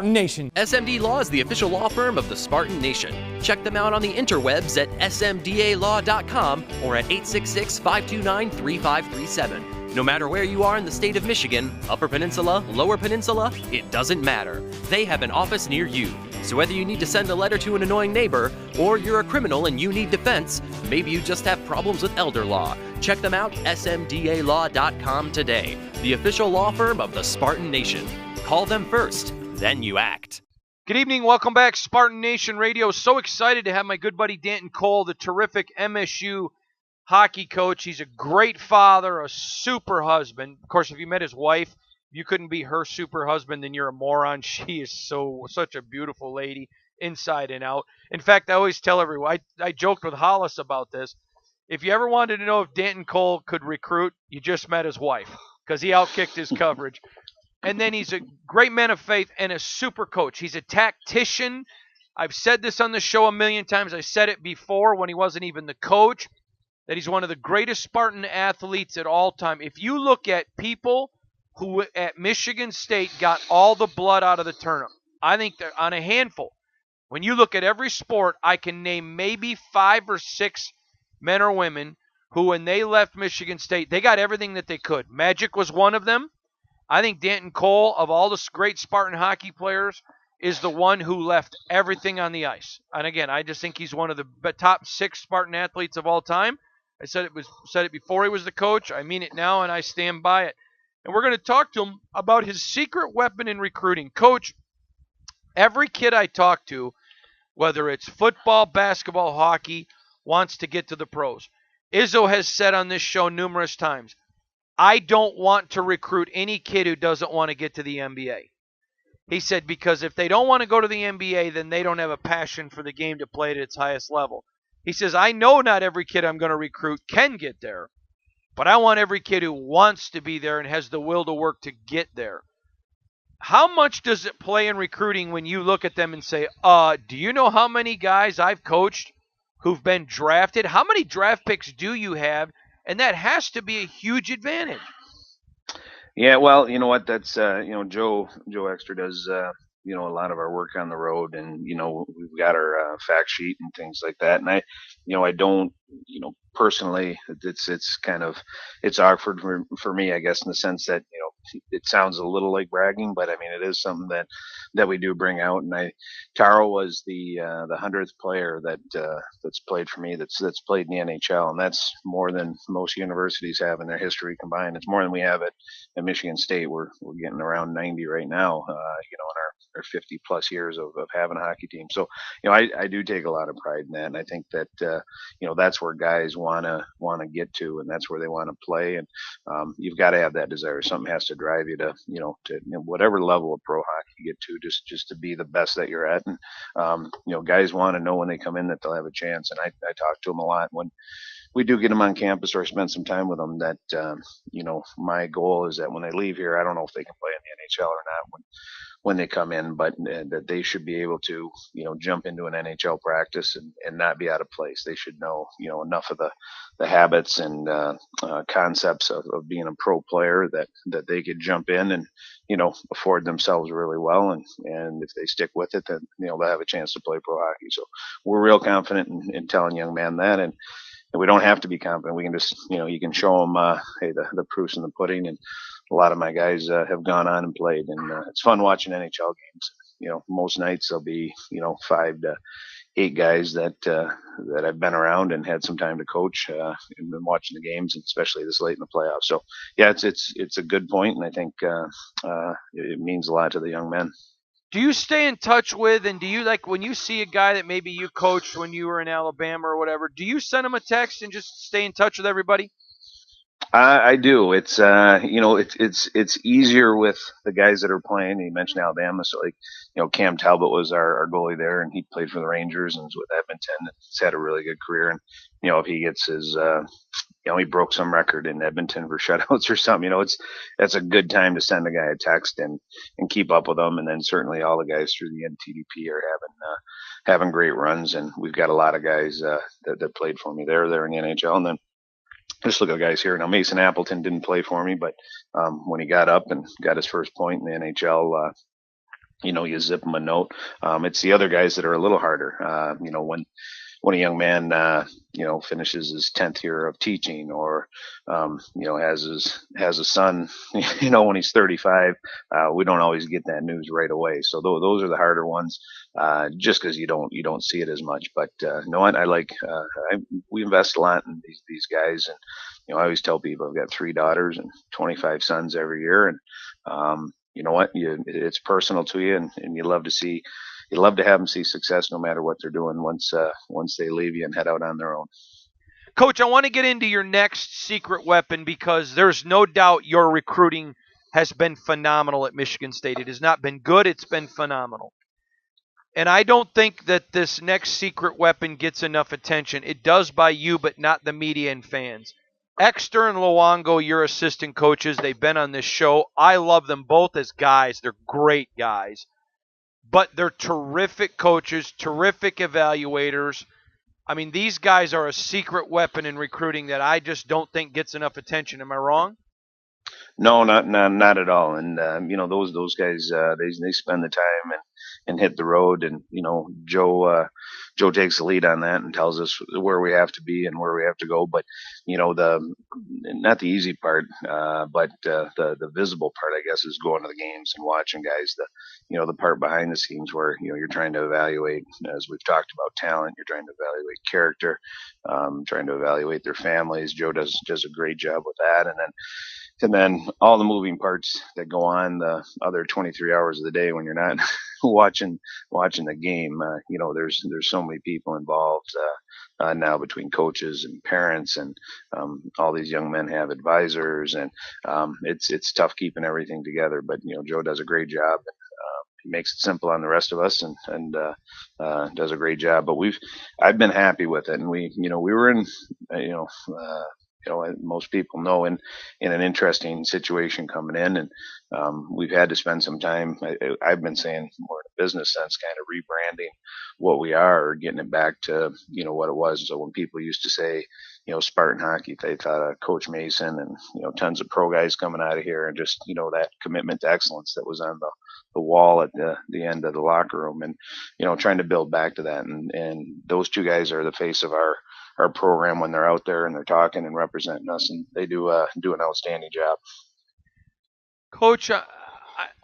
Nation. SMD Law is the official law firm of the Spartan Nation. Check them out on the interwebs at smdalaw.com or at 866-529-3537. No matter where you are in the state of Michigan, Upper Peninsula, Lower Peninsula, it doesn't matter. They have an office near you. So whether you need to send a letter to an annoying neighbor, or you're a criminal and you need defense, maybe you just have problems with elder law, check them out, smdalaw.com today. The official law firm of the Spartan Nation. Call them first, then you act. Good evening. Welcome back, Spartan Nation Radio. So excited to have my good buddy Danton Cole, the terrific MSU hockey coach. He's a great father, a super husband. Of course, if you met his wife, if you couldn't be her super husband, then you're a moron. She is such a beautiful lady, inside and out. In fact, I always tell everyone, I joked with Hollis about this. If you ever wanted to know if Danton Cole could recruit, you just met his wife, because he outkicked his coverage. And then he's a great man of faith and a super coach. He's a tactician. I've said this on the show a million times. I said it before when he wasn't even the coach, that he's one of the greatest Spartan athletes at all time. If you look at people who at Michigan State got all the blood out of the turnip, I think they're on a handful. When you look at every sport, I can name maybe 5 or 6 men or women who, when they left Michigan State, they got everything that they could. Magic was one of them. I think Danton Cole, of all the great Spartan hockey players, is the one who left everything on the ice. And again, I just think he's one of the top 6 Spartan athletes of all time. I said it before he was the coach. I mean it now, and I stand by it. And we're going to talk to him about his secret weapon in recruiting. Coach, every kid I talk to, whether it's football, basketball, hockey, wants to get to the pros. Izzo has said on this show numerous times, I don't want to recruit any kid who doesn't want to get to the NBA. He said, because if they don't want to go to the NBA, then they don't have a passion for the game to play at its highest level. He says, I know not every kid I'm going to recruit can get there, but I want every kid who wants to be there and has the will to work to get there. How much does it play in recruiting when you look at them and say, do you know how many guys I've coached who've been drafted? How many draft picks do you have? And that has to be a huge advantage. Yeah, well, you know what? That's Joe Extra does a lot of our work on the road, and we've got our fact sheet and things like that. And I don't personally, it's awkward for me, I guess, in the sense that it sounds a little like bragging, but I mean it is something that we do bring out. And Taro was the 100th player that's played for me that's played in the NHL, and that's more than most universities have in their history combined. It's more than we have at Michigan State. We're getting around 90 right now, in our 50 plus years of having a hockey team. So I do take a lot of pride in that, and I think that that's where guys want to get to, and that's where they want to play. And you've got to have that desire. Something has to drive you to whatever level of pro hockey you get to, just to be the best that you're at. And guys want to know when they come in that they'll have a chance. And I talk to them a lot when we do get them on campus or spend some time with them, that my goal is that when they leave here, I don't know if they can play in the NHL or not when they come in, but that they should be able to, jump into an NHL practice and not be out of place. They should know, enough of the habits and concepts of being a pro player that they could jump in and, afford themselves really well. And if they stick with it, then, they'll have a chance to play pro hockey. So we're real confident in telling young men that. And we don't have to be confident. We can just, you can show them, hey, the proof's in the pudding. And a lot of my guys have gone on and played, and it's fun watching NHL games. Most nights there'll be 5 to 8 guys that I've been around and had some time to coach and been watching the games, and especially this late in the playoffs. So yeah, it's a good point, and I think it means a lot to the young men. Do you stay in touch with, and do you, like, when you see a guy that maybe you coached when you were in Alabama or whatever, do you send him a text and just stay in touch with everybody? I do. It's it's easier with the guys that are playing. You mentioned Alabama, so Cam Talbot was our goalie there, and he played for the Rangers and was with Edmonton. And he's had a really good career, and if he gets his he broke some record in Edmonton for shutouts or something. That's a good time to send a guy a text and keep up with them. And then certainly all the guys through the NTDP are having great runs, and we've got a lot of guys that played for me there in the NHL, and then. Just look at the guys here. Now, Mason Appleton didn't play for me, but when he got up and got his first point in the NHL, you zip them a note. It's the other guys that are a little harder. When a young man, finishes his 10th year of teaching, or has a son, when he's 35, we don't always get that news right away. So those are the harder ones, just because you don't see it as much. But no, I like we invest a lot in these guys, and I always tell people I've got 3 daughters and 25 sons every year, and you know what, it's personal to you, and you love to have them see success no matter what they're doing once they leave you and head out on their own. Coach, I want to get into your next secret weapon because there's no doubt your recruiting has been phenomenal at Michigan State. It has not been good, it's been phenomenal. And I don't think that this next secret weapon gets enough attention. It does by you, but not the media and fans. Exter and Luongo, your assistant coaches, they've been on this show. I love them both as guys. They're great guys. But they're terrific coaches, terrific evaluators. I mean, these guys are a secret weapon in recruiting that I just don't think gets enough attention. Am I wrong? No, not at all. And those guys, they spend the time and hit the road, and Joe takes the lead on that and tells us where we have to be and where we have to go. But the not the easy part, but the visible part, I guess, is going to the games and watching guys. The part behind the scenes where you're trying to evaluate, as we've talked about, talent. You're trying to evaluate character, trying to evaluate their families. Joe does a great job with that, and then all the moving parts that go on the other 23 hours of the day when you're not watching the game. There's so many people involved now, between coaches and parents, and all these young men have advisors, and it's tough keeping everything together. But Joe does a great job. He makes it simple on the rest of us, and does a great job. But I've been happy with it, and we were in most people know, in an interesting situation coming in, and we've had to spend some time. I've been saying more in a business sense, kind of rebranding what we are, or getting it back to what it was. So when people used to say Spartan hockey, they thought of Coach Mason and tons of pro guys coming out of here, and just that commitment to excellence that was on the wall at the end of the locker room, and trying to build back to that. And those two guys are the face of our program when they're out there and they're talking and representing us, and they do an outstanding job. Coach,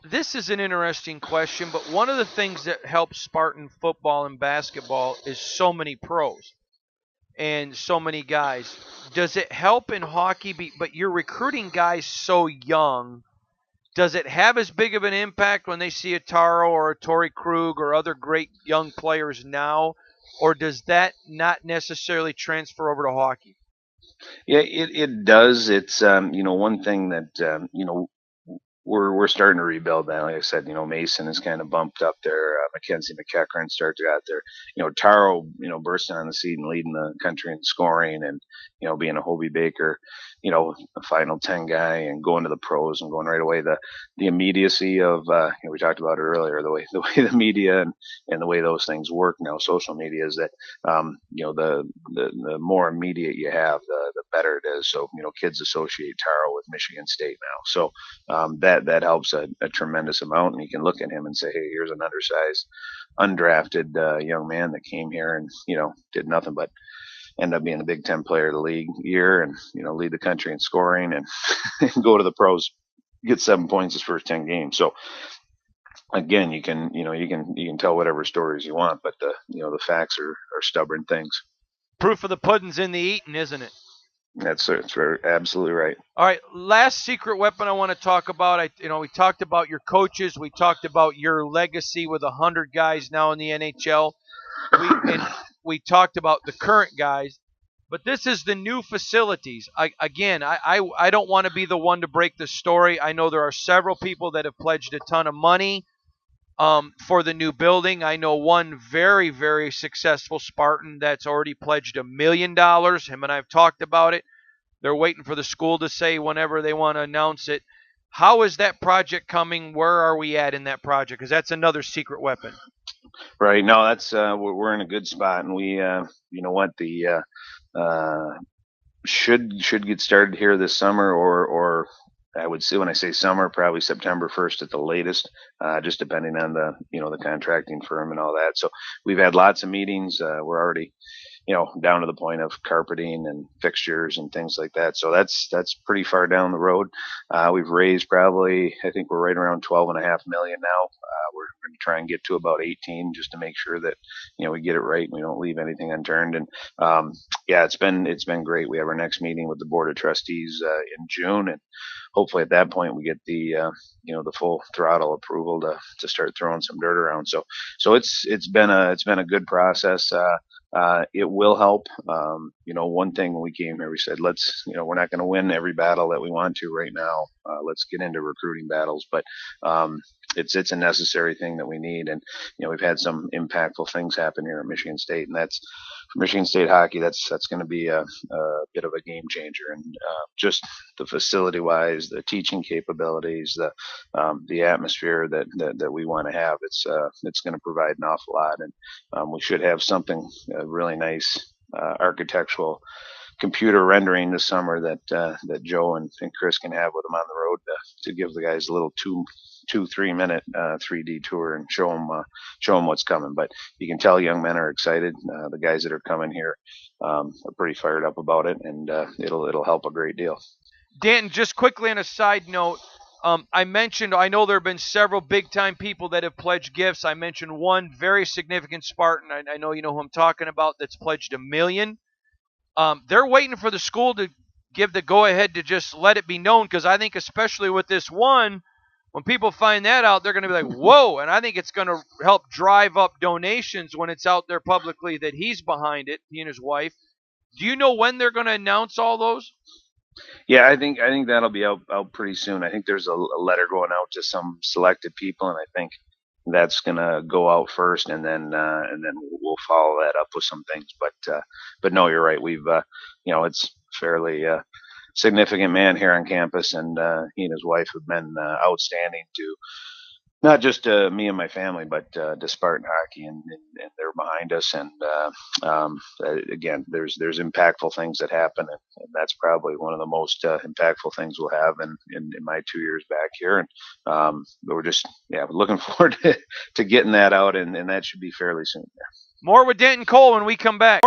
this is an interesting question, but one of the things that helps Spartan football and basketball is so many pros and so many guys. Does it help in hockey, but you're recruiting guys so young? Does it have as big of an impact when they see a Taro or a Torrey Krug or other great young players now? Or does that not necessarily transfer over to hockey? Yeah, it does. It's one thing that we're starting to rebuild that. Like I said, Mason is kind of bumped up there. Mackenzie McEachern started out there. Taro, bursting on the scene and leading the country in scoring, and being a Hobie Baker, a Final 10 guy, and going to the pros and going right away. The immediacy of we talked about it earlier. The way the media and the way those things work now, social media, is that the more immediate you have, the better it is. So kids associate Taro with Michigan State now. So that helps a tremendous amount. And you can look at him and say, hey, here's an undersized, undrafted young man that came here and did nothing but end up being a Big Ten player of the league year, and lead the country in scoring, and, and go to the pros, get 7 points his first 10 games. So again, you can tell whatever stories you want, but the facts are stubborn things. Proof of the pudding's in the eating, isn't it? That's absolutely right. All right, last secret weapon I want to talk about. We talked about your coaches. We talked about your legacy with 100 guys now in the NHL. We talked about the current guys, but this is the new facilities. I don't want to be the one to break the story. I know there are several people that have pledged a ton of money for the new building. I know one very, very successful Spartan that's already pledged $1 million. Him and I have talked about it. They're waiting for the school to say whenever they want to announce it. How is that project coming? Where are we at in that project? Because that's another secret weapon. Right. No, that's we're in a good spot, and we should get started here this summer, or I would say when I say summer, probably September 1st at the latest, just depending on the the contracting firm and all that. So we've had lots of meetings. We're already down to the point of carpeting and fixtures and things like that. So that's pretty far down the road. We've raised probably, I think we're right around 12.5 million now. We're going to try and get to about 18 just to make sure that we get it right and we don't leave anything unturned. And yeah, it's been great. We have our next meeting with the board of trustees in June, and hopefully at that point we get the full throttle approval to start throwing some dirt around. So it's been a good process. It will help. One thing when we came here, we said, we're not going to win every battle that we want to right now. Let's get into recruiting battles, but it's a necessary thing that we need. And we've had some impactful things happen here at Michigan State, and that's for Michigan State hockey. That's going to be a bit of a game changer, and just the facility wise, the teaching capabilities, the atmosphere that we want to have. It's going to provide an awful lot, and we should have something really nice architectural computer rendering this summer that Joe and Chris can have with them on the road to give the guys a little 3 minute 3D tour and show them what's coming. But you can tell young men are excited. The guys that are coming here are pretty fired up about it, and it'll help a great deal. Danton, just quickly on a side note, I know there have been several big-time people that have pledged gifts. I mentioned one very significant Spartan. I know you know who I'm talking about, that's pledged $1 million. They're waiting for the school to give the go-ahead to just let it be known, because I think especially with this one, when people find that out, they're going to be like, whoa, and I think it's going to help drive up donations when it's out there publicly that he's behind it, he and his wife. Do you know when they're going to announce all those? Yeah, I think that'll be out pretty soon. I think there's a letter going out to some selected people, and I think that's gonna go out first, and then we'll follow that up with some things. But no, you're right. We've it's fairly significant man here on campus, and he and his wife have been outstanding to not just me and my family, but to Spartan hockey, and they're behind us. And again, there's impactful things that happen, and that's probably one of the most impactful things we'll have in my 2 years back here. And but we're just looking forward to getting that out, and that should be fairly soon. More with Danton Cole when we come back.